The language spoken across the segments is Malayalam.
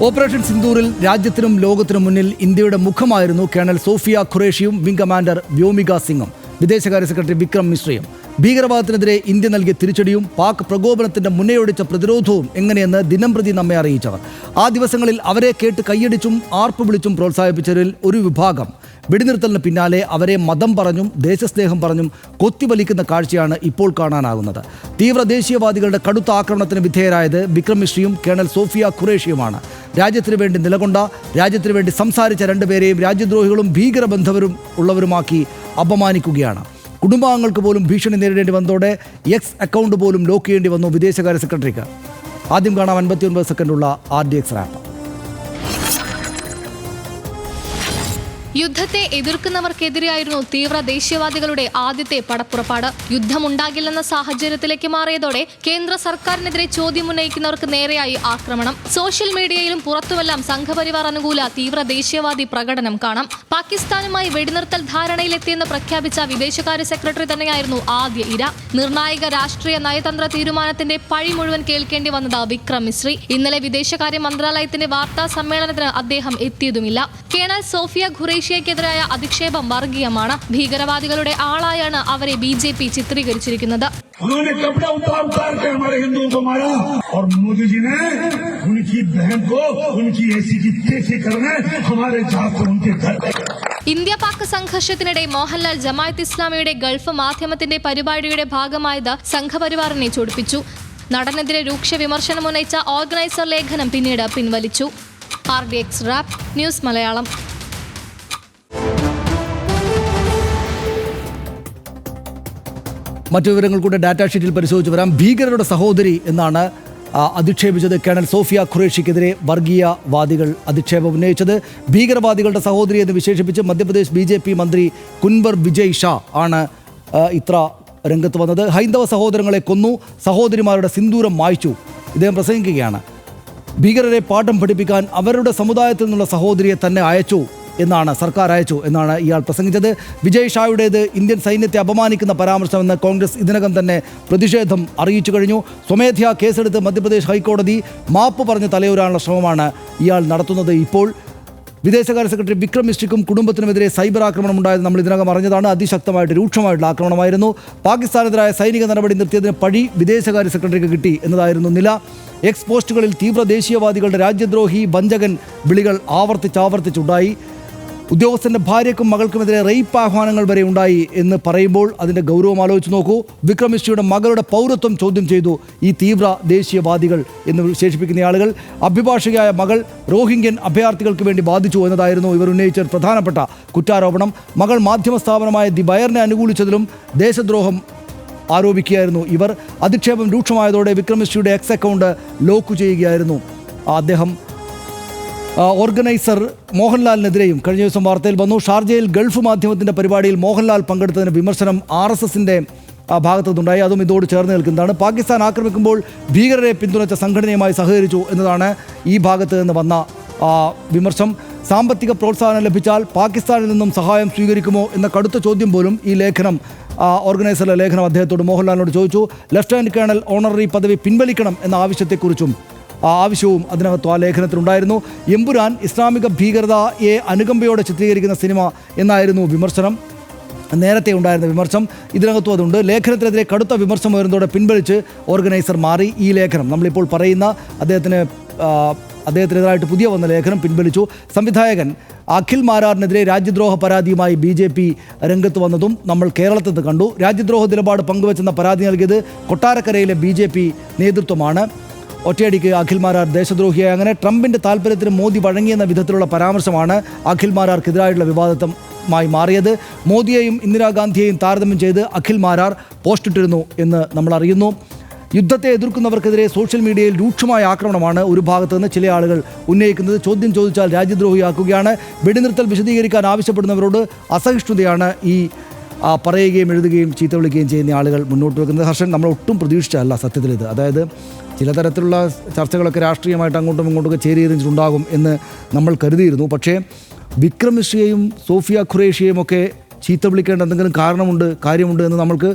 ഓപ്പറേഷൻ സിന്ദൂറിൽ രാജ്യത്തിനും ലോകത്തിനും മുന്നിൽ ഇന്ത്യയുടെ മുഖമായിരുന്നു കേണൽ സോഫിയ ഖുറേഷിയും വിംഗ് കമാൻഡർ വ്യോമിക സിംഗും വിദേശകാര്യ സെക്രട്ടറി വിക്രം മിശ്രയും. ഭീകരവാദത്തിനെതിരെ ഇന്ത്യ നൽകിയ തിരിച്ചടിയും പാക് പ്രകോപനത്തിന്റെ മുന്നേയൊടിച്ച പ്രതിരോധവും എങ്ങനെയെന്ന് ദിനംപ്രതി നമ്മെ അറിയിച്ചവർ. ആ ദിവസങ്ങളിൽ അവരെ കേട്ട് കൈയടിച്ചും ആർപ്പ് വിളിച്ചും പ്രോത്സാഹിപ്പിച്ചവരിൽ ഒരു വിഭാഗം വെടിനിർത്തലിന് പിന്നാലെ അവരെ മതം പറഞ്ഞും ദേശസ്നേഹം പറഞ്ഞും കൊത്തിവലിക്കുന്ന കാഴ്ചയാണ് ഇപ്പോൾ കാണാനാകുന്നത്. തീവ്ര ദേശീയവാദികളുടെ കടുത്ത ആക്രമണത്തിന് വിധേയരായത് വിക്രം മിശ്രയും കേണൽ സോഫിയ ഖുറേഷിയുമാണ്. രാജ്യത്തിനു വേണ്ടി നിലകൊണ്ട, രാജ്യത്തിനു വേണ്ടി സംസാരിച്ച രണ്ടുപേരെയും രാജ്യദ്രോഹികളും ഭീകരബന്ധവരും ഉള്ളവരുമാക്കി അപമാനിക്കുകയാണ്. കുടുംബാംഗങ്ങൾക്ക് പോലും ഭീഷണി നേരിടേണ്ടി വന്നതോടെ എക്സ് അക്കൗണ്ട് പോലും ലോക്ക് ചെയ്യേണ്ടി വന്നു വിദേശകാര്യ സെക്രട്ടറിക്ക്. ആദ്യം കാണാം 59 സെക്കൻഡുള്ള RDX റാപ്പ്. യുദ്ധത്തെ എതിർക്കുന്നവർക്കെതിരെയായിരുന്നു തീവ്ര ദേശീയവാദികളുടെ ആദ്യത്തെ പടപ്പുറപ്പാട്. യുദ്ധമുണ്ടാകില്ലെന്ന സാഹചര്യത്തിലേക്ക് മാറിയതോടെ കേന്ദ്ര സർക്കാരിനെതിരെ ചോദ്യമുന്നയിക്കുന്നവർക്ക് നേരെയായി ആക്രമണം. സോഷ്യൽ മീഡിയയിലും പുറത്തുമെല്ലാം സംഘപരിവാർ അനുകൂല തീവ്ര ദേശീയവാദി പ്രകടനം കാണാം. പാകിസ്ഥാനുമായി വെടിനിർത്തൽ ധാരണയിലെത്തിയെന്ന് പ്രഖ്യാപിച്ച വിദേശകാര്യ സെക്രട്ടറി തന്നെയായിരുന്നു ആദ്യ ഇര. നിർണായക രാഷ്ട്രീയ നയതന്ത്ര തീരുമാനത്തിന്റെ പഴി മുഴുവൻ കേൾക്കേണ്ടി വന്നത് വിക്രം മിശ്രി. ഇന്നലെ വിദേശകാര്യ മന്ത്രാലയത്തിന്റെ വാർത്താ സമ്മേളനത്തിന് അദ്ദേഹം എത്തിയതുമില്ല. Colonel Sophia ഖുറേഷിയക്കെതിരായ അധിക്ഷേപം വർഗീയമാണ്. ഭീകരവാദികളുടെ ആളായാണ് അവരെ BJP ചിത്രീകരിച്ചിരിക്കുന്നത്. उन्होंने कपड़ा उतार के हमारे हिंदुओं को मारा और मोदी जी ने उनकी बहन को उनकी ऐसी की तैसी करने हमारे जाकर उनके घर. ഇന്ത്യ പാക് സംഘർഷത്തിനിടെ മോഹൻലാൽ ജമാഅത്ത് ഇസ്ലാമിയുടെ ഗൾഫ് മാധ്യമത്തിന്റെ പരിപാടിയുടെ ഭാഗമായത് സംഘപരിവാറിനെ ചൊടിപ്പിച്ചു. നടനെതിരെ രൂക്ഷ വിമർശനമുന്നയിച്ച ഓർഗനൈസർ ലേഖനം പിന്നീട് പിൻവലിച്ചു. RDX rap news Malayalam. മറ്റു വിവരങ്ങൾ കൂടെ ഡാറ്റാ ഷീറ്റിൽ പരിശോധിച്ച് വരാം. ഭീകരരുടെ സഹോദരി എന്നാണ് അധിക്ഷേപിച്ചത് കേണൽ സോഫിയ ഖുറേഷിക്കെതിരെ വർഗീയവാദികൾ അധിക്ഷേപം ഉന്നയിച്ചത്. ഭീകരവാദികളുടെ സഹോദരി എന്ന് വിശേഷിപ്പിച്ച് മധ്യപ്രദേശ് BJP മന്ത്രി കുൻവർ വിജയ് ഷാ ആണ് ഇത്ര രംഗത്ത് വന്നത്. ഹൈന്ദവ സഹോദരങ്ങളെ കൊന്നു, സഹോദരിമാരുടെ സിന്ദൂരം മായ്ച്ചു. ഇദ്ദേഹം പ്രസംഗിക്കുകയാണ്. ഭീകരരെ പാഠം പഠിപ്പിക്കാൻ അവരുടെ സമുദായത്തിൽ നിന്നുള്ള സഹോദരിയെ തന്നെ അയച്ചു എന്നാണ്, സർക്കാർ അയച്ചു എന്നാണ് ഇയാൾ പ്രസംഗിച്ചത്. വിജയ് ഷായുടേത് ഇന്ത്യൻ സൈന്യത്തെ അപമാനിക്കുന്ന പരാമർശമെന്ന് കോൺഗ്രസ് ഇതിനകം തന്നെ പ്രതിഷേധം അറിയിച്ചു കഴിഞ്ഞു. സ്വമേധ്യാ കേസെടുത്ത് മധ്യപ്രദേശ് ഹൈക്കോടതി മാപ്പ് പറഞ്ഞ് തലയൂരാനുള്ള ശ്രമമാണ് ഇയാൾ നടത്തുന്നത്. ഇപ്പോൾ വിദേശകാര്യ സെക്രട്ടറി വിക്രം മിശ്രിക്കും കുടുംബത്തിനുമെതിരെ സൈബർ ആക്രമണം ഉണ്ടായത് നമ്മൾ ഇതിനകം അറിഞ്ഞതാണ്. അതിശക്തമായിട്ട് രൂക്ഷമായിട്ടുള്ള ആക്രമണമായിരുന്നു. പാകിസ്ഥാനെതിരായ സൈനിക നടപടി നിർത്തിയതിന് പഴി വിദേശകാര്യ സെക്രട്ടറിക്ക് കിട്ടി എന്നതായിരുന്നു നില. എക്സ് പോസ്റ്റുകളിൽ തീവ്ര ദേശീയവാദികളുടെ രാജ്യദ്രോഹി, വഞ്ചകൻ വിളികൾ ആവർത്തിച്ചുണ്ടായി. ഉദ്യോഗസ്ഥൻ്റെ ഭാര്യയ്ക്കും മകൾക്കുമെതിരെ റേപ്പ് ആഹ്വാനങ്ങൾ വരെ ഉണ്ടായി എന്ന് പറയുമ്പോൾ അതിൻ്റെ ഗൗരവം ആലോചിച്ച് നോക്കൂ. വിക്രം മിശ്രയുടെ മകളുടെ പൗരത്വം ചോദ്യം ചെയ്തു ഈ തീവ്ര ദേശീയവാദികൾ എന്ന് വിശേഷിപ്പിക്കുന്ന ആളുകൾ. അഭിഭാഷകയായ മകൾ റോഹിംഗ്യൻ അഭയാർത്ഥികൾക്ക് വേണ്ടി ബാധിച്ചു എന്നതായിരുന്നു ഇവർ ഉന്നയിച്ച പ്രധാനപ്പെട്ട കുറ്റാരോപണം. മകൾ മാധ്യമ സ്ഥാപനമായ ദി ബയറിനെ അനുകൂലിച്ചതിലും ദേശദ്രോഹം ആരോപിക്കുകയായിരുന്നു ഇവർ. അധിക്ഷേപം രൂക്ഷമായതോടെ വിക്രം മിശ്രയുടെ എക്സ് അക്കൗണ്ട് ലോക്ക് ചെയ്യുകയായിരുന്നു അദ്ദേഹം. ഓർഗനൈസർ മോഹൻലാലിനെതിരെയും കഴിഞ്ഞ ദിവസം വാർത്തയിൽ വന്നു. ഷാർജയിൽ ഗൾഫ് മാധ്യമത്തിൻ്റെ പരിപാടിയിൽ മോഹൻലാൽ പങ്കെടുത്തതിന് വിമർശനം RSSൻ്റെ ഭാഗത്തു നിന്നുണ്ടായി. അതും ഇതോട് ചേർന്ന് നിൽക്കുന്നതാണ്. പാകിസ്ഥാൻ ആക്രമിക്കുമ്പോൾ ഭീകരരെ പിന്തുണച്ച സംഘടനയുമായി സഹകരിച്ചു എന്നതാണ് ഈ ഭാഗത്ത് നിന്ന് വന്ന വിമർശം. സാമ്പത്തിക പ്രോത്സാഹനം ലഭിച്ചാൽ പാകിസ്ഥാനിൽ നിന്നും സഹായം സ്വീകരിക്കുമോ എന്ന കടുത്ത ചോദ്യം പോലും ഈ ലേഖനം, ഓർഗനൈസറുടെ ലേഖനം അദ്ദേഹത്തോട് മോഹൻലാലിനോട് ചോദിച്ചു. ലഫ്റ്റനന്റ് കേണൽ ഓണററി പദവി പിൻവലിക്കണം എന്ന ആവശ്യവും അതിനകത്ത് ആ ലേഖനത്തിലുണ്ടായിരുന്നു. എമ്പുരാൻ ഇസ്ലാമിക ഭീകരതയെ അനുകമ്പയോടെ ചിത്രീകരിക്കുന്ന സിനിമ എന്നായിരുന്നു വിമർശനം, നേരത്തെ ഉണ്ടായിരുന്ന വിമർശനം. ഇതിനകത്തും അതുണ്ട്. ലേഖനത്തിനെതിരെ കടുത്ത വിമർശനം വരുന്നതോടെ പിൻവലിച്ച് ഓർഗനൈസർ മാറി. ഈ ലേഖനം നമ്മളിപ്പോൾ പറയുന്ന അദ്ദേഹത്തിനെതിരായിട്ട് പുതിയ വന്ന ലേഖനം പിൻവലിച്ചു. സംവിധായകൻ അഖിൽ മാരാറിനെതിരെ രാജ്യദ്രോഹ പരാതിയുമായി BJP രംഗത്ത് വന്നതും നമ്മൾ കേരളത്തിൽ നിന്ന് കണ്ടു. രാജ്യദ്രോഹ നിലപാട് പങ്കുവെച്ചെന്ന പരാതി നൽകിയത് കൊട്ടാരക്കരയിലെ BJP നേതൃത്വമാണ്. ഒറ്റയടിക്ക് അഖിൽ മാരാർ ദേശദ്രോഹിയായി. അങ്ങനെ ട്രംപിൻ്റെ താല്പര്യത്തിന് മോദി വഴങ്ങിയെന്ന വിധത്തിലുള്ള പരാമർശമാണ് അഖിൽ മാരാർക്കെതിരായിട്ടുള്ള വിവാദമായി മാറിയത്. മോദിയെയും ഇന്ദിരാഗാന്ധിയെയും താരതമ്യം ചെയ്ത് അഖിൽ മാരാർ പോസ്റ്റിട്ടിരുന്നു എന്ന് നമ്മൾ അറിയുന്നു. യുദ്ധത്തെ എതിർക്കുന്നവർക്കെതിരെ സോഷ്യൽ മീഡിയയിൽ രൂക്ഷമായ ആക്രമണമാണ് ഒരു ഭാഗത്ത് നിന്ന് ചില ആളുകൾ ഉന്നയിക്കുന്നത്. ചോദ്യം ചോദിച്ചാൽ രാജ്യദ്രോഹിയാക്കുകയാണ്. വെടിനിർത്തൽ വിശദീകരിക്കാൻ ആവശ്യപ്പെടുന്നവരോട് അസഹിഷ്ണുതയാണ് ഈ പറയുകയും എഴുതുകയും ചീത്ത വിളിക്കുകയും ചെയ്യുന്ന ആളുകൾ മുന്നോട്ട് വെക്കുന്നത്. ഹർഷൻ, നമ്മൾ ഒട്ടും പ്രതീക്ഷിച്ചല്ല സത്യത്തിൽ ഇത്. അതായത് ചില തരത്തിലുള്ള ചർച്ചകളൊക്കെ രാഷ്ട്രീയമായിട്ട് അങ്ങോട്ടും ഇങ്ങോട്ടൊക്കെ ചേരിതിരിഞ്ഞിട്ടുണ്ടാകും എന്ന് നമ്മൾ കരുതിയിരുന്നു. പക്ഷേ വിക്രം മിശ്രയെയും സോഫിയ ഖുറേഷിയെയും ഒക്കെ ചീത്ത വിളിക്കേണ്ട എന്തെങ്കിലും കാര്യമുണ്ട് എന്ന് നമ്മൾക്ക്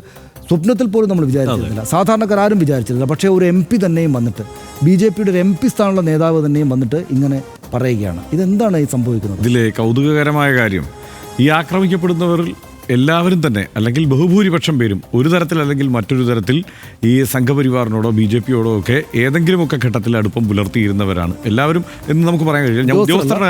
സ്വപ്നത്തിൽ പോലും നമ്മൾ വിചാരിച്ചിരുന്നില്ല, സാധാരണക്കാർ ആരും വിചാരിച്ചിരുന്നില്ല. പക്ഷേ ഒരു MP തന്നെയും വന്നിട്ട്, BJPയുടെ ഒരു MP സ്ഥാനമുള്ള നേതാവ് തന്നെയും വന്നിട്ട് ഇങ്ങനെ പറയുകയാണ്. ഇതെന്താണ് ഈ സംഭവിക്കുന്നത്? ഇതിലെ കൗതുകകരമായ കാര്യം, ഈ ആക്രമിക്കപ്പെടുന്നവരിൽ എല്ലാവരും തന്നെ അല്ലെങ്കിൽ ബഹുഭൂരിപക്ഷം പേരും ഒരു തരത്തിൽ അല്ലെങ്കിൽ മറ്റൊരു തരത്തിൽ ഈ സംഘപരിവാറിനോടോ BJPയോടോ ഒക്കെ ഏതെങ്കിലുമൊക്കെ ഘട്ടത്തിൽ അടുപ്പം പുലർത്തിയിരുന്നവരാണ് എല്ലാവരും എന്ന് നമുക്ക് പറയാൻ കഴിയില്ല. ഞാൻ ഉദ്യോഗസ്ഥരുടെ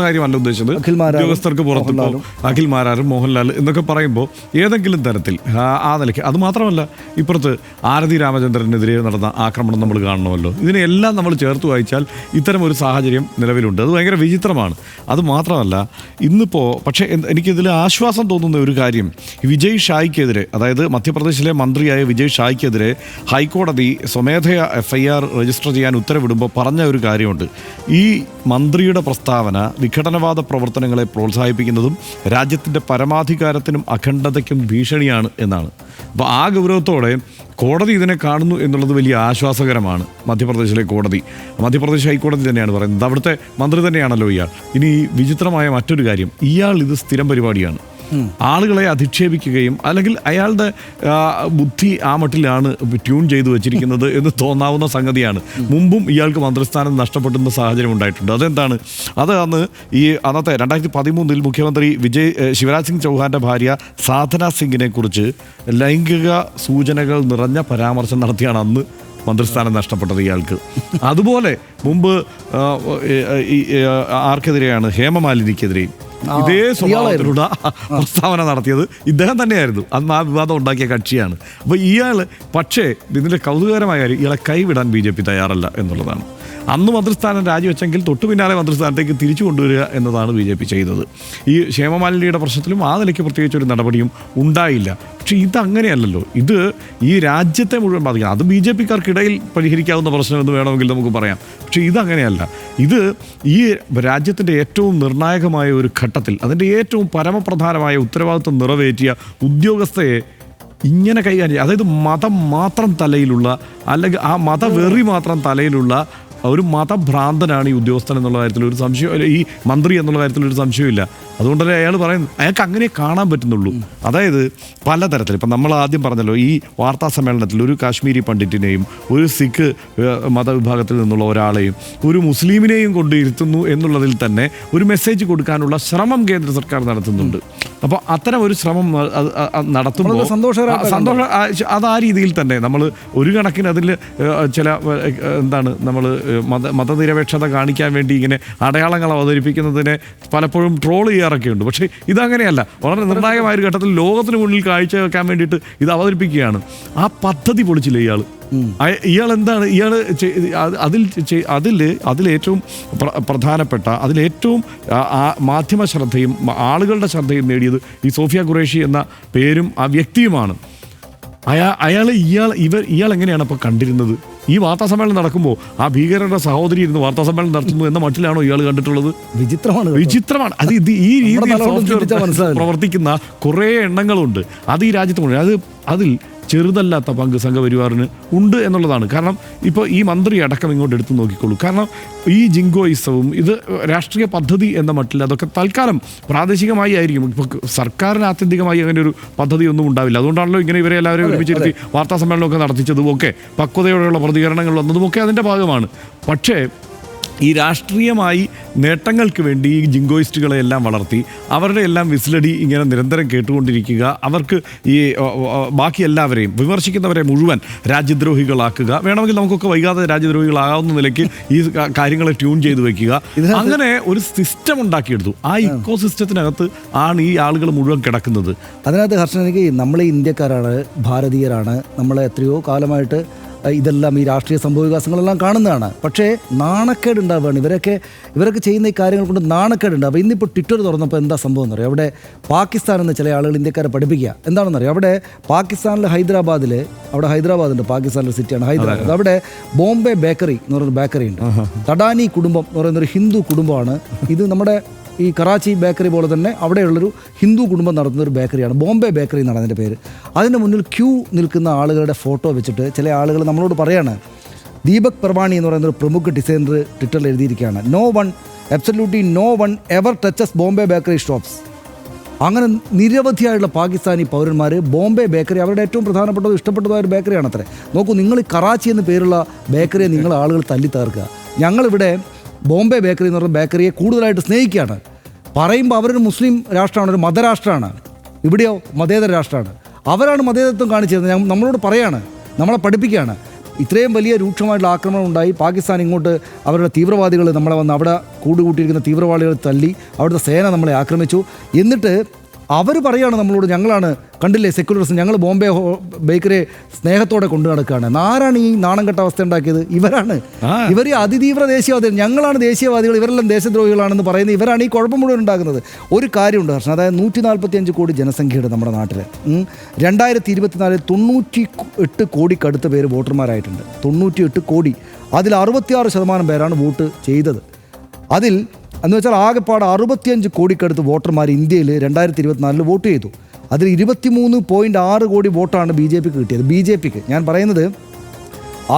കാര്യമല്ല ഉദ്ദേശിച്ചത്. ഉദ്യോഗസ്ഥർക്ക് പുറത്തിപ്പോൾ അഖിൽ മാരാറും മോഹൻലാൽ എന്നൊക്കെ പറയുമ്പോൾ ഏതെങ്കിലും തരത്തിൽ ആ നിലയ്ക്ക്. അതുമാത്രമല്ല, ഇപ്പുറത്ത് ആരതി രാമചന്ദ്രനെതിരെ നടന്ന ആക്രമണം നമ്മൾ കാണണമല്ലോ. ഇതിനെല്ലാം നമ്മൾ ചേർത്ത് വായിച്ചാൽ ഇത്തരം ഒരു സാഹചര്യം നിലവിലുണ്ട്. അത് ഭയങ്കര വിചിത്രമാണ്. അതുമാത്രമല്ല, ഇന്നിപ്പോൾ പക്ഷേ എനിക്കിതിൽ ആശ്വാസം തോന്നുന്ന ഒരു കാര്യം, വിജയ് ഷായ്ക്കെതിരെ, അതായത് മധ്യപ്രദേശിലെ മന്ത്രിയായ വിജയ് ഷായ്ക്കെതിരെ ഹൈക്കോടതി സ്വമേധയാ FIR രജിസ്റ്റർ ചെയ്യാൻ ഉത്തരവിടുമ്പോൾ പറഞ്ഞ ഒരു കാര്യമുണ്ട്. ഈ മന്ത്രിയുടെ പ്രസ്താവന വിഘടനവാദ പ്രവർത്തനങ്ങളെ പ്രോത്സാഹിപ്പിക്കുന്നതും രാജ്യത്തിൻ്റെ പരമാധികാരത്തിനും അഖണ്ഡതയ്ക്കും ഭീഷണിയാണ് എന്നാണ്. അപ്പോൾ ആ ഗൗരവത്തോടെ കോടതി ഇതിനെ കാണുന്നു എന്നുള്ളത് വലിയ ആശ്വാസകരമാണ്. മധ്യപ്രദേശിലെ കോടതി, മധ്യപ്രദേശ് ഹൈക്കോടതി തന്നെയാണ് പറയുന്നത്. അവിടുത്തെ മന്ത്രി തന്നെയാണല്ലോ ഇയാൾ. ഇനി വിചിത്രമായ മറ്റൊരു കാര്യം, ഇയാൾ ഇത് സ്ഥിരം പരിപാടിയാണ്. ആളുകളെ അധിക്ഷേപിക്കുകയും അല്ലെങ്കിൽ അയാളുടെ ബുദ്ധി ആ മട്ടിലാണ് ട്യൂൺ ചെയ്തു വെച്ചിരിക്കുന്നത് എന്ന് തോന്നാവുന്ന സംഗതിയാണ്. മുമ്പും ഇയാൾക്ക് മന്ത്രിസ്ഥാനം നഷ്ടപ്പെടുന്ന സാഹചര്യം ഉണ്ടായിട്ടുണ്ട്. അതെന്താണ്? അത് അന്നത്തെ 2013 മുഖ്യമന്ത്രി ശിവരാജ് സിംഗ് ചൗഹാന്റെ ഭാര്യ സാധന സിംഗിനെ കുറിച്ച് ലൈംഗിക സൂചനകൾ നിറഞ്ഞ പരാമർശം നടത്തിയാണ് അന്ന് മന്ത്രിസ്ഥാനം നഷ്ടപ്പെട്ടത് ഇയാൾക്ക്. അതുപോലെ മുമ്പ് ആർക്കെതിരെയാണ്? ഹേമമാലിനിക്കെതിരെ ഇതേ സ്വഭാവത്തിലുള്ള പ്രസ്താവന നടത്തിയത് ഇദ്ദേഹം തന്നെയായിരുന്നു. അന്ന് ആ വിവാദം ഉണ്ടാക്കിയ കക്ഷിയാണ്. അപ്പോൾ പക്ഷേ ഇതിൻ്റെ കൗതുകകരമായ കാര്യം, ഇയാളെ കൈവിടാൻ BJP തയ്യാറല്ല എന്നുള്ളതാണ്. അന്ന് മന്ത്രിസ്ഥാനം രാജിവെച്ചെങ്കിൽ തൊട്ടു പിന്നാലെ മന്ത്രിസ്ഥാനത്തേക്ക് തിരിച്ചു കൊണ്ടുവരിക എന്നതാണ് BJP ചെയ്തത്. ഈ ക്ഷേമമാലിന്യയുടെ പ്രശ്നത്തിലും ആ നിലയ്ക്ക് പ്രത്യേകിച്ചൊരു നടപടിയും ഉണ്ടായില്ല. പക്ഷേ ഇതങ്ങനെയല്ലല്ലോ. ഇത് ഈ രാജ്യത്തെ മുഴുവൻ ബാധിക്കണം. അത് BJPക്കാർക്കിടയിൽ പരിഹരിക്കാവുന്ന പ്രശ്നമെന്ന് വേണമെങ്കിൽ നമുക്ക് പറയാം. പക്ഷേ ഇതങ്ങനെയല്ല. ഇത് ഈ രാജ്യത്തിൻ്റെ ഏറ്റവും നിർണായകമായ ഒരു ഘട്ടത്തിൽ അതിൻ്റെ ഏറ്റവും പരമപ്രധാനമായ ഉത്തരവാദിത്വം നിറവേറ്റിയ ഉദ്യോഗസ്ഥയെ ഇങ്ങനെ കൈകാര്യം, അതായത് മതം മാത്രം തലയിലുള്ള അല്ലെങ്കിൽ ആ മതവെറി മാത്രം തലയിലുള്ള ഒരു മതഭ്രാന്തനാണ് ഈ ഉദ്യോഗസ്ഥൻ എന്നുള്ള കാര്യത്തിൽ ഒരു സംശയം, ഈ മന്ത്രി എന്നുള്ള കാര്യത്തിൽ ഒരു സംശയമില്ല. അതുകൊണ്ടല്ലേ അയാൾ പറയുന്നത് അയാൾക്ക് അങ്ങനെ കാണാൻ പറ്റുന്നുള്ളൂ. അതായത് പലതരത്തിൽ ഇപ്പം നമ്മൾ ആദ്യം പറഞ്ഞല്ലോ, ഈ വാർത്താ സമ്മേളനത്തിൽ ഒരു കാശ്മീരി പണ്ഡിറ്റിനെയും ഒരു സിഖ് മതവിഭാഗത്തിൽ നിന്നുള്ള ഒരാളെയും ഒരു മുസ്ലിമിനെയും കൊണ്ട് ഇരുത്തുന്നു എന്നുള്ളതിൽ തന്നെ ഒരു മെസ്സേജ് കൊടുക്കാനുള്ള ശ്രമം കേന്ദ്ര സർക്കാർ നടത്തുന്നുണ്ട്. അപ്പോൾ അത്തരം ഒരു ശ്രമം നടത്തുമ്പോൾ അത് ആ രീതിയിൽ തന്നെ നമ്മൾ ഒരു കണക്കിന് അതിൽ ചില നമ്മൾ മതനിരപേക്ഷത കാണിക്കാൻ വേണ്ടി ഇങ്ങനെ അടയാളങ്ങൾ അവതരിപ്പിക്കുന്നതിനെ പലപ്പോഴും ട്രോൾ ചെയ്യാറൊക്കെ ഉണ്ട്. പക്ഷേ ഇതങ്ങനെയല്ല. വളരെ നിർണായകമായ ഒരു ഘട്ടത്തിൽ ലോകത്തിന് മുന്നിൽ കാഴ്ച വെക്കാൻ വേണ്ടിയിട്ട് ഇത് അവതരിപ്പിക്കുകയാണ്. ആ പദ്ധതി പൊളിച്ചില്ല ഇയാൾ എന്താണ് അതിലേറ്റവും പ്രധാനപ്പെട്ട അതിലേറ്റവും മാധ്യമ ശ്രദ്ധയും ആളുകളുടെ ശ്രദ്ധയും നേടിയത് ഈ സോഫിയ ഖുറേഷി എന്ന പേരും ആ വ്യക്തിയുമാണ്. ഇയാൾ എങ്ങനെയാണ് അപ്പോൾ കണ്ടിരുന്നത്? ഈ വാർത്താ സമ്മേളനം നടക്കുമ്പോൾ ആ ഭീകരരുടെ സഹോദരി ഇരുന്ന് വാർത്താ സമ്മേളനം നടത്തുന്നു എന്ന മട്ടിലാണോ ഇയാൾ കണ്ടിട്ടുള്ളത്? വിചിത്രമാണ്. അത് ഈ രീതിയിൽ പ്രവർത്തിക്കുന്ന കുറേ എണ്ണങ്ങളുണ്ട്. അത് ഈ രാജ്യത്ത് മുഴുവൻ അതിൽ ചെറുതല്ലാത്ത പങ്ക് സംഘപരിവാറിന് ഉണ്ട് എന്നുള്ളതാണ്. കാരണം ഇപ്പോൾ ഈ മന്ത്രി അടക്കം ഇങ്ങോട്ട് എടുത്തു നോക്കിക്കോളൂ. കാരണം ഈ ജിങ്കോയിസവും ഇത് രാഷ്ട്രീയ പദ്ധതി എന്ന മട്ടിൽ അതൊക്കെ തൽക്കാലം പ്രാദേശികമായി ആയിരിക്കും. ഇപ്പോൾ സർക്കാരിന് ആത്യന്തികമായി അങ്ങനെ ഒരു പദ്ധതിയൊന്നും ഉണ്ടാവില്ല. അതുകൊണ്ടാണല്ലോ ഇങ്ങനെ ഇവരെ എല്ലാവരും ഒരുമിച്ചിരുത്തി വാർത്താ സമ്മേളനമൊക്കെ നടത്തിച്ചതും ഒക്കെ പക്വതയോടെയുള്ള പ്രതികരണങ്ങൾ വന്നതുമൊക്കെ അതിൻ്റെ ഭാഗമാണ്. പക്ഷേ ഈ രാഷ്ട്രീയമായി നേട്ടങ്ങൾക്ക് വേണ്ടി ഈ ജിങ്കോയിസ്റ്റുകളെ എല്ലാം വളർത്തി അവരുടെ എല്ലാം വിസിലടി ഇങ്ങനെ നിരന്തരം കേട്ടുകൊണ്ടിരിക്കുക, അവർക്ക് ഈ ബാക്കി എല്ലാവരെയും വിമർശിക്കുന്നവരെ മുഴുവൻ രാജ്യദ്രോഹികളാക്കുക, വേണമെങ്കിൽ നമുക്കൊക്കെ വൈകാതെ രാജ്യദ്രോഹികളാകാവുന്ന നിലയ്ക്ക് ഈ കാര്യങ്ങളെ ട്യൂൺ ചെയ്ത് വെക്കുക, അങ്ങനെ ഒരു സിസ്റ്റം ഉണ്ടാക്കിയെടുത്തു. ആ ഇക്കോ സിസ്റ്റത്തിനകത്ത് ആണ് ഈ ആളുകൾ മുഴുവൻ കിടക്കുന്നത്. അതിനകത്ത് ഹർഷനെനിക്ക് നമ്മൾ ഇന്ത്യക്കാരാണ്, ഭാരതീയരാണ്, നമ്മൾ എത്രയോ കാലമായിട്ട് ഇതെല്ലാം ഈ രാഷ്ട്രീയ സംഭവവികാസങ്ങളെല്ലാം കാണുന്നതാണ്. പക്ഷേ നാണക്കേട് ഉണ്ടാവുകയാണ്. ഇവരൊക്കെ ചെയ്യുന്ന ഈ കാര്യങ്ങൾ കൊണ്ട് നാണക്കേടുണ്ട്. അപ്പോൾ ഇന്നിപ്പോൾ ട്വിറ്റർ തുറന്നപ്പോൾ എന്താ സംഭവം എന്നറിയാം? അവിടെ പാകിസ്ഥാനിൽ നിന്ന് ചില ആളുകൾ ഇന്ത്യക്കാരെ പഠിപ്പിക്കുക. എന്താണെന്നറിയാം? അവിടെ പാകിസ്ഥാനിൽ ഹൈദരാബാദുണ്ട്, പാകിസ്ഥാനിലെ സിറ്റിയാണ് ഹൈദരാബാദ്. അവിടെ ബോംബെ ബേക്കറി എന്ന് പറയുന്ന ബേക്കറി ഉണ്ട്. തഡാനി കുടുംബം എന്ന് പറയുന്നൊരു ഹിന്ദു കുടുംബമാണ്. ഇത് നമ്മുടെ ഈ കറാച്ചി ബേക്കറി പോലെ തന്നെ അവിടെയുള്ളൊരു ഹിന്ദു കുടുംബം നടത്തുന്ന ഒരു ബേക്കറിയാണ്, ബോംബെ ബേക്കറി എന്നാണ് അതിൻ്റെ പേര്. അതിൻ്റെ മുന്നിൽ ക്യൂ നിൽക്കുന്ന ആളുകളുടെ ഫോട്ടോ വെച്ചിട്ട് ചില ആളുകൾ നമ്മളോട് പറയാണ്, ദീപക് പ്രമാണി എന്ന് പറയുന്ന ഒരു പ്രമുഖ ഡിസൈനർ ട്വിറ്ററിൽ എഴുതിയിരിക്കുകയാണ്, absolutely no one ever touches Bombay bakery shops. അങ്ങനെ നിരവധിയായിട്ടുള്ള പാകിസ്ഥാനി പൗരന്മാർ ബോംബെ ബേക്കറി, അവരുടെ ഏറ്റവും പ്രധാനപ്പെട്ടതും ഇഷ്ടപ്പെട്ടതുമായ ഒരു ബേക്കറിയാണ് അത്രേ. നോക്കൂ, നിങ്ങൾ ഈ കറാച്ചി എന്ന് പേരുള്ള ബേക്കറിയെ നിങ്ങൾ ആളുകൾ തല്ലി തകർക്കുക. ഞങ്ങളിവിടെ ബോംബെ ബേക്കറി എന്ന് പറഞ്ഞ ബേക്കറിയെ കൂടുതലായിട്ട് സ്നേഹിക്കുകയാണ്. പറയുമ്പോൾ അവരൊരു മുസ്ലിം രാഷ്ട്രമാണ്, ഒരു മതരാഷ്ട്രമാണ്. ഇവിടെയോ മതേതര രാഷ്ട്രമാണ്. അവരാണ് മതേതരത്വം കാണിച്ചിരുന്നത്. നമ്മളോട് പറയാണ്, നമ്മളെ പഠിപ്പിക്കുകയാണ്. ഇത്രയും വലിയ രൂക്ഷമായിട്ടുള്ള ആക്രമണം ഉണ്ടായി, പാകിസ്ഥാൻ ഇങ്ങോട്ട് അവരുടെ തീവ്രവാദികൾ നമ്മളെ വന്ന് അവിടെ കൂടുകൂട്ടിയിരിക്കുന്ന തീവ്രവാദികൾ തല്ലി, അവിടുത്തെ സേന നമ്മളെ ആക്രമിച്ചു. എന്നിട്ട് അവർ പറയുകയാണ് നമ്മളോട്, ഞങ്ങളാണ് കണ്ടില്ലേ സെക്യുലറിസം, ഞങ്ങൾ ബോംബെ ബേക്കറി സ്നേഹത്തോടെ കൊണ്ടു നടക്കുകയാണ്. ആരാണ് ഈ നാണം കെട്ട അവസ്ഥ ഉണ്ടാക്കിയത്? ഇവരാണ്. ഇവർ ഈ അതിതീവ്ര ദേശീയവാദികൾ, ഞങ്ങളാണ് ദേശീയവാദികൾ, ഇവരെല്ലാം ദേശദ്രോഹികളാണെന്ന് പറയുന്നത് ഇവരാണ്. ഈ കുഴപ്പം മുഴുവൻ ഉണ്ടാക്കുന്നത്. ഒരു കാര്യമുണ്ട് ഹർഷൻ, അതായത് 145 കോടി ജനസംഖ്യയുടെ നമ്മുടെ നാട്ടിൽ 2024 98 കോടിക്കടുത്ത പേര് വോട്ടർമാരായിട്ടുണ്ട്. 98 കോടി. അതിൽ 66% പേരാണ് വോട്ട് ചെയ്തത്. അതിൽ എന്ന് വെച്ചാൽ ആകെപ്പാട് 65 കോടിക്കടുത്ത് വോട്ടർമാർ ഇന്ത്യയിൽ 2024 വോട്ട് ചെയ്തു. അതിൽ 23.6 കോടി വോട്ടാണ് ബി ജെ പിക്ക് കിട്ടിയത്. ബി ജെ പിക്ക് ഞാൻ പറയുന്നത്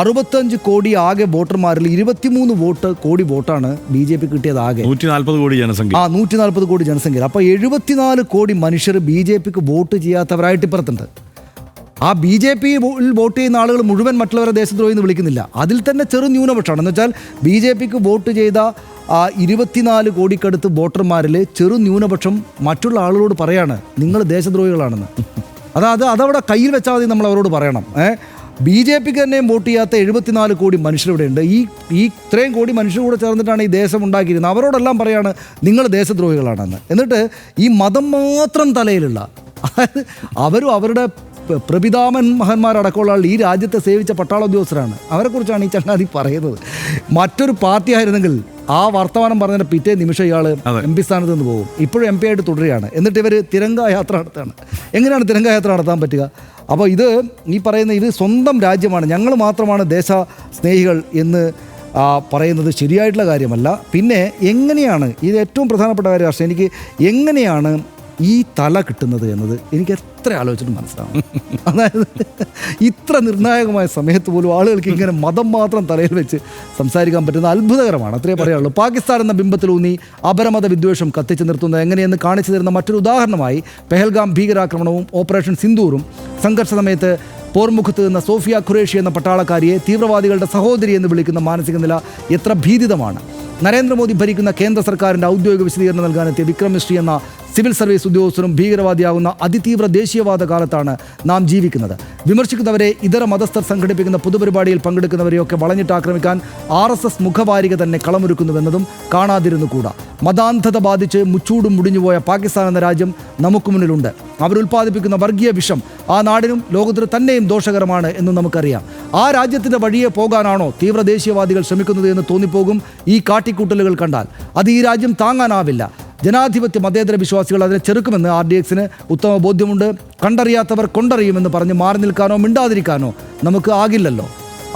65 കോടി ആകെ വോട്ടർമാരിൽ 23 കോടി വോട്ടാണ് ബി ജെ പി കിട്ടിയത്. ആകെ 140 കോടി ജനസംഖ്യ. 140 കോടി ജനസംഖ്യ. അപ്പോൾ 74 കോടി മനുഷ്യർ ബി ജെ പിക്ക് വോട്ട് ചെയ്യാത്തവരായിട്ട് ഇപ്പുറത്തുണ്ട്. ആ ബി ജെ പി വോട്ട് ചെയ്യുന്ന ആളുകൾ മുഴുവൻ മറ്റുള്ളവരെ ദേശദ്രോഹി എന്ന് വിളിക്കുന്നില്ല. അതിൽ തന്നെ ചെറു ന്യൂനപക്ഷമാണ്. എന്ന് വെച്ചാൽ ബി ജെ പിക്ക് വോട്ട് ചെയ്ത 24 കോടിക്കടുത്ത് വോട്ടർമാരിൽ ചെറു ന്യൂനപക്ഷം മറ്റുള്ള ആളുകളോട് പറയാണ് നിങ്ങൾ ദേശദ്രോഹികളാണെന്ന്. അതവിടെ കയ്യിൽ വെച്ചാൽ മതി, നമ്മൾ അവരോട് പറയണം. ബി ജെ പിക്ക് തന്നെ വോട്ട് ചെയ്യാത്ത 74 കോടി മനുഷ്യരിവിടെ ഉണ്ട്. ഈ ഇത്രയും കോടി മനുഷ്യർ കൂടെ ചേർന്നിട്ടാണ് ഈ ദേശം ഉണ്ടാക്കിയിരുന്നത്. അവരോടെല്ലാം പറയാണ് നിങ്ങൾ ദേശദ്രോഹികളാണെന്ന്. എന്നിട്ട് ഈ മതം മാത്രം തലയിലുള്ള, അതായത് അവരും അവരുടെ പ്രപിതാമഹന്മാരടക്കമുള്ള ആൾ ഈ രാജ്യത്തെ സേവിച്ച പട്ടാള ഉദ്യോഗസ്ഥരാണ്. അവരെക്കുറിച്ചാണ് ഈ ചങ്ങാതി പറയുന്നത്. മറ്റൊരു പാർട്ടി ആയിരുന്നെങ്കിൽ ആ വർത്തമാനം പറഞ്ഞതിൻ്റെ പിറ്റേ നിമിഷം ഇയാൾ എം പി സ്ഥാനത്ത് നിന്ന് പോകും. ഇപ്പോഴും എം പി ആയിട്ട് തുടരുകയാണ്. എന്നിട്ട് ഇവർ തിരങ്ക യാത്ര നടത്തുകയാണ്. എങ്ങനെയാണ് തിരങ്ക യാത്ര നടത്താൻ പറ്റുക? അപ്പോൾ ഇത് ഈ പറയുന്ന ഇത് സ്വന്തം രാജ്യമാണ്, ഞങ്ങൾ മാത്രമാണ് ദേശ സ്നേഹികൾ എന്ന് പറയുന്നത് ശരിയായിട്ടുള്ള കാര്യമല്ല. പിന്നെ എങ്ങനെയാണ് ഇത് ഏറ്റവും പ്രധാനപ്പെട്ട കാര്യം ഹർഷൻ, എനിക്ക് എങ്ങനെയാണ് ഈ തല കിട്ടുന്നത് എന്നത് എനിക്ക് എത്ര ആലോചിച്ചിട്ട് മനസ്സിലാവും. അതായത് ഇത്ര നിർണായകമായ സമയത്ത് പോലും ആളുകൾക്ക് ഇങ്ങനെ മതം മാത്രം തലയിൽ വെച്ച് സംസാരിക്കാൻ പറ്റുന്നത് അത്ഭുതകരമാണ്. അത്രേ പറയാനുള്ളൂ. പാകിസ്ഥാൻ എന്ന ബിംബത്തിലൂന്നി അപരമത വിദ്വേഷം കത്തിച്ചു നിർത്തുന്നത് എങ്ങനെയെന്ന് കാണിച്ചു തരുന്ന മറ്റൊരു ഉദാഹരണമായി പെഹൽഗാം ഭീകരാക്രമണവും ഓപ്പറേഷൻ സിന്ദൂറും സംഘർഷ സമയത്ത് പോർമുഖത്ത് നിന്ന് സോഫിയ ഖുറേഷി എന്ന പട്ടാളക്കാരിയെ തീവ്രവാദികളുടെ സഹോദരി എന്ന് വിളിക്കുന്ന മാനസിക നില എത്ര ഭീതിതമാണ്. നരേന്ദ്രമോദി ഭരിക്കുന്ന കേന്ദ്ര സർക്കാരിൻ്റെ ഔദ്യോഗിക വിശദീകരണം നൽകാനെത്തിയ വിക്രം മിശ്രി എന്ന സിവിൽ സർവീസ് ഉദ്യോഗസ്ഥരും ഭീകരവാദിയാകുന്ന അതിതീവ്ര ദേശീയവാദ കാലത്താണ് നാം ജീവിക്കുന്നത്. വിമർശിക്കുന്നവരെ ഇതര മതസ്ഥർ സംഘടിപ്പിക്കുന്ന പൊതുപരിപാടിയിൽ പങ്കെടുക്കുന്നവരെയൊക്കെ വളഞ്ഞിട്ട് ആക്രമിക്കാൻ RSS മുഖവാരിക തന്നെ കളമൊരുക്കുന്നുവെന്നതും കാണാതിരുന്നുകൂടാ. മതാന്ധത ബാധിച്ച് മുച്ചൂടും മുടിഞ്ഞുപോയ പാകിസ്ഥാൻ എന്ന രാജ്യം നമുക്ക് മുന്നിലുണ്ട്. അവരുൽപ്പാദിപ്പിക്കുന്ന വർഗീയ വിഷം ആ നാടിനും ലോകത്തിന് തന്നെയും ദോഷകരമാണ് എന്ന് നമുക്കറിയാം. ആ രാജ്യത്തിൻ്റെ വഴിയെ പോകാനാണോ തീവ്ര ദേശീയവാദികൾ ശ്രമിക്കുന്നത് എന്ന് തോന്നിപ്പോകും ഈ കാട്ടിക്കൂട്ടലുകൾ കണ്ടാൽ. അത് ഈ രാജ്യം താങ്ങാനാവില്ല. ജനാധിപത്യ മതേതര വിശ്വാസികൾ അതിനെ ചെറുക്കുമെന്ന് RDXന് ഉത്തമ ബോധ്യമുണ്ട്. കണ്ടറിയാത്തവർ കൊണ്ടറിയുമെന്ന് പറഞ്ഞ് മാറി നിൽക്കാനോ മിണ്ടാതിരിക്കാനോ നമുക്ക് ആകില്ലല്ലോ.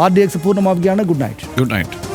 RDX പൂർണ്ണമാവുകയാണ്. Good night.